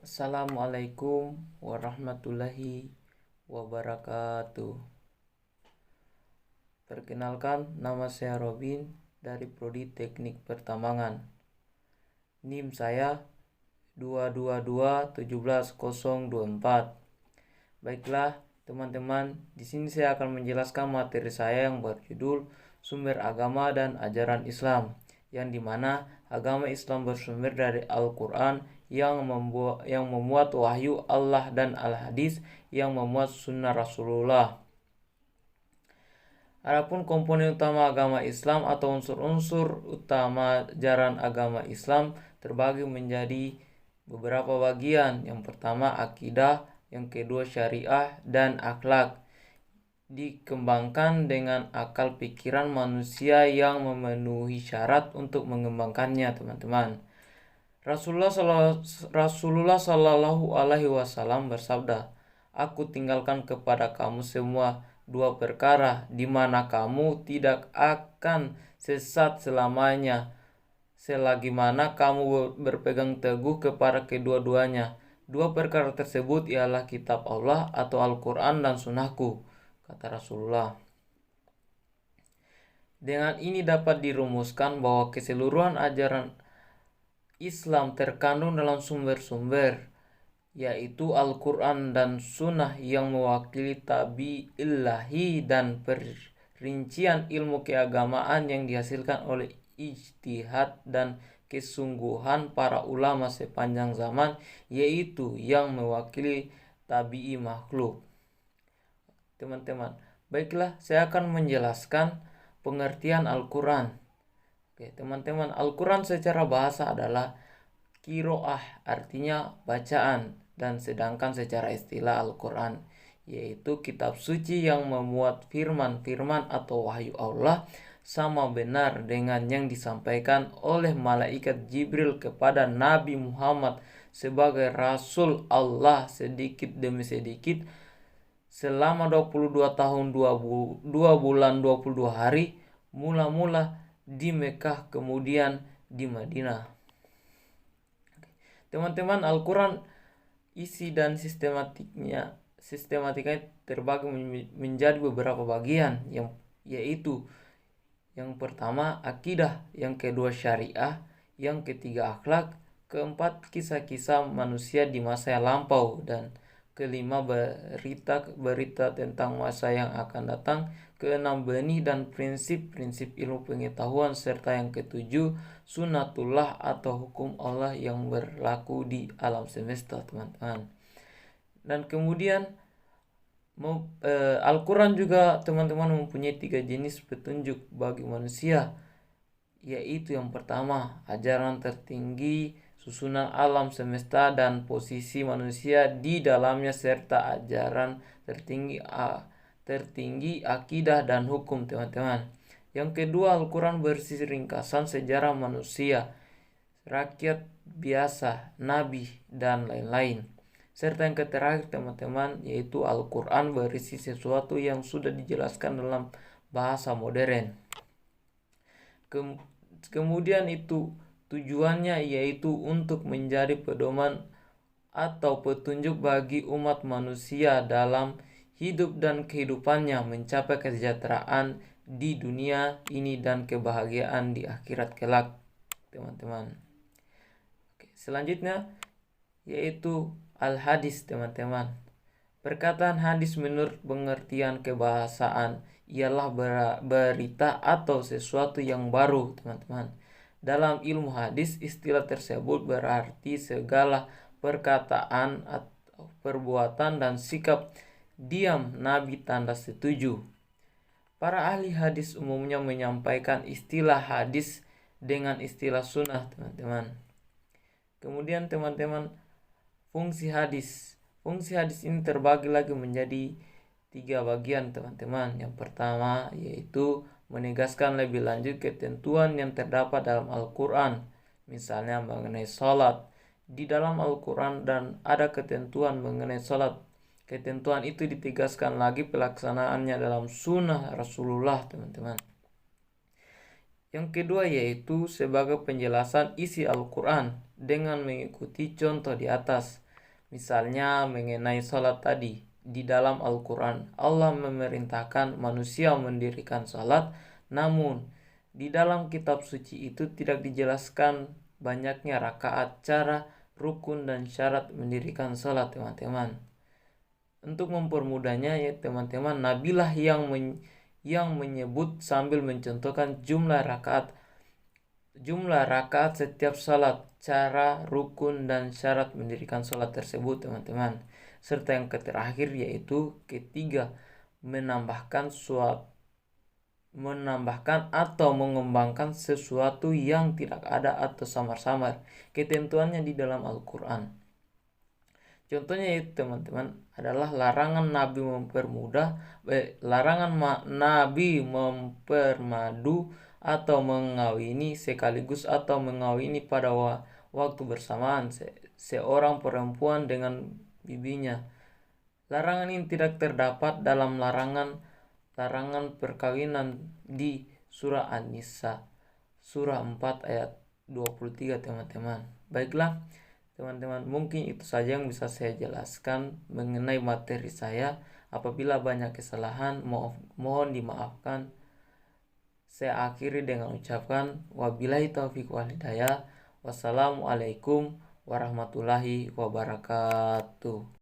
Assalamualaikum warahmatullahi wabarakatuh. Perkenalkan, nama saya Robin dari Prodi Teknik Pertambangan. NIM saya 222-17024. Baiklah, teman-teman, di sini saya akan menjelaskan materi saya yang berjudul Sumber Agama dan Ajaran Islam, yang dimana agama Islam bersumber dari Al-Quran yang memuat wahyu Allah dan Al-Hadis yang memuat sunnah Rasulullah. Adapun komponen utama agama Islam atau unsur-unsur utama ajaran agama Islam terbagi menjadi beberapa bagian. Yang pertama akidah, yang kedua syariah dan akhlak. Dikembangkan dengan akal pikiran manusia yang memenuhi syarat untuk mengembangkannya, teman-teman. Rasulullah Shallallahu Alaihi Wasallam bersabda, "Aku tinggalkan kepada kamu semua dua perkara, di mana kamu tidak akan sesat selamanya, selagi mana kamu berpegang teguh kepada kedua-duanya. Dua perkara tersebut ialah kitab Allah atau Al-Quran dan sunnahku," kata Rasulullah. Dengan ini dapat dirumuskan bahwa keseluruhan ajaran Islam terkandung dalam sumber-sumber, yaitu Al-Quran dan Sunnah yang mewakili tabi'illahi dan perincian ilmu keagamaan yang dihasilkan oleh ijtihad dan kesungguhan para ulama sepanjang zaman, yaitu yang mewakili tabi'i makhluk. Teman-teman, baiklah, saya akan menjelaskan pengertian Al-Quran. Oke, teman-teman, Al-Quran secara bahasa adalah qiraah, artinya bacaan, dan sedangkan secara istilah Al-Quran yaitu kitab suci yang memuat firman-firman atau wahyu Allah sama benar dengan yang disampaikan oleh malaikat Jibril kepada Nabi Muhammad sebagai Rasul Allah sedikit demi sedikit selama 22 tahun 2 bulan 22 hari, mula-mula di Mekah kemudian di Madinah. Teman-teman, Al-Quran isi dan sistematikanya terbagi menjadi beberapa bagian, yaitu yang pertama akidah, yang kedua syariah, yang ketiga akhlak, keempat kisah-kisah manusia di masa yang lampau, dan kelima berita tentang masa yang akan datang, keenam benih dan prinsip-prinsip ilmu pengetahuan, serta yang ketujuh sunnatullah atau hukum Allah yang berlaku di alam semesta, teman-teman. Dan kemudian Al-Quran juga, teman-teman, mempunyai 3 jenis petunjuk bagi manusia, yaitu yang pertama ajaran tertinggi, susunan alam semesta dan posisi manusia di dalamnya, serta ajaran tertinggi akidah dan hukum, teman-teman. Yang kedua, Al-Quran berisi ringkasan sejarah manusia, rakyat biasa, nabi, dan lain-lain. Serta yang terakhir, teman-teman, yaitu Al-Quran berisi sesuatu yang sudah dijelaskan dalam bahasa modern. Kemudian itu tujuannya yaitu untuk menjadi pedoman atau petunjuk bagi umat manusia dalam hidup dan kehidupannya, mencapai kesejahteraan di dunia ini dan kebahagiaan di akhirat kelak, teman-teman. Oke, selanjutnya yaitu Al-Hadis, teman-teman. Perkataan hadis menurut pengertian kebahasaan ialah berita atau sesuatu yang baru, teman-teman. Dalam ilmu hadis, istilah tersebut berarti segala perkataan atau perbuatan dan sikap diam Nabi tanda setuju. Para ahli hadis umumnya menyampaikan istilah hadis dengan istilah sunnah, teman-teman. Kemudian, teman-teman, fungsi hadis. Fungsi hadis ini terbagi lagi menjadi 3 bagian, teman-teman. Yang pertama yaitu menegaskan lebih lanjut ketentuan yang terdapat dalam Al-Quran, misalnya mengenai salat. Di dalam Al-Quran dan ada ketentuan mengenai salat. Ketentuan itu ditegaskan lagi pelaksanaannya dalam sunnah Rasulullah, teman-teman. Yang kedua yaitu sebagai penjelasan isi Al-Quran dengan mengikuti contoh di atas. Misalnya mengenai sholat tadi, di dalam Al-Quran Allah memerintahkan manusia mendirikan sholat, namun di dalam kitab suci itu tidak dijelaskan banyaknya rakaat, cara, rukun, dan syarat mendirikan sholat, teman-teman. Untuk mempermudahnya ya teman-teman, Nabilah yang menyebut sambil mencontohkan jumlah rakaat setiap salat, cara, rukun, dan syarat mendirikan salat tersebut, teman-teman. Serta yang terakhir yaitu ketiga, menambahkan atau mengembangkan sesuatu yang tidak ada atau samar-samar ketentuannya di dalam Al-Quran. Contohnya itu teman-teman adalah larangan Nabi mempermadu atau mengawini sekaligus atau mengawini pada waktu bersamaan seorang perempuan dengan bibinya. Larangan ini tidak terdapat dalam larangan perkawinan di surah An-Nisa surah 4 ayat 23, teman-teman. Baiklah teman-teman, mungkin itu saja yang bisa saya jelaskan mengenai materi saya. Apabila banyak kesalahan, mohon dimaafkan. Saya akhiri dengan ucapan wabillahi taufiq wal hidayah. Wassalamualaikum warahmatullahi wabarakatuh.